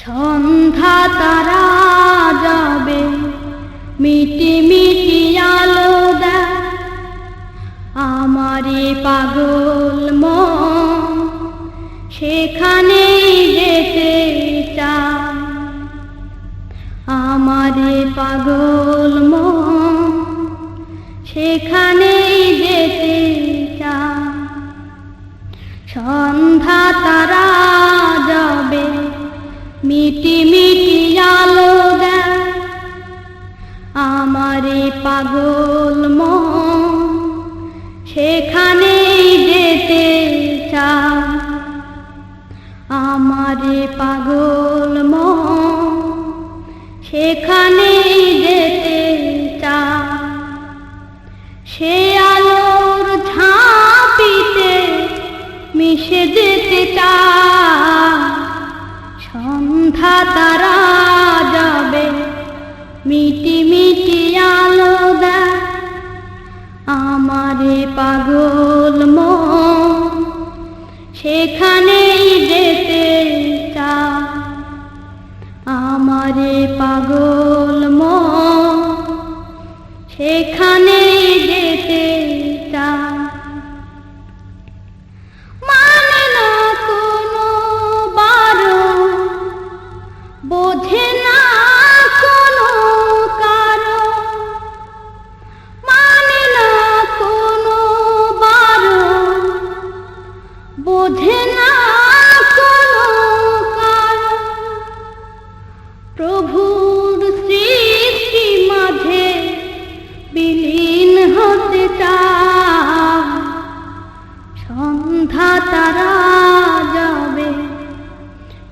সন্ধ্যা তারা যাবে মিটি মিটি আলো দেয় আমারে পাগল মন সেখানেই যেতে চায় আমারে পাগল মন সেখানেই যেতে চায় সন্ধ্যা তারা যাবে মিটি মিটি আলো দেয় আমারে পাগল মন সেখানেই যেতে চায় আমারে পাগল মন সেখানেই যেতে চায় সে আলোর ঝাঁপিতে মিশে যেতে চায় সন্ধ্যা তারা যাবে মিটি মিটি আলো দেয় আমারে পাগল মন সেখানেই যেতে চায় আমারে পাগল মন সেখানেই যেতে চায় মানে না কোনো বারণ বোঝে না কোনো কারণ মানে না কোনো বারণ বোঝে না কোনো কারণ প্রভুর সৃষ্টি মাঝে বিলীন হতে চায় সন্ধ্যা তারা যাবে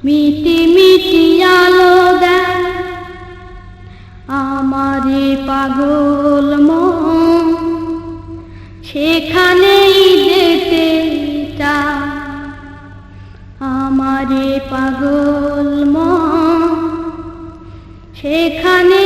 মিটি মিটি আলো দেয় আমারে পাগল মন সেখানেই যেতে চায় আমারে পাগল মন সেখানে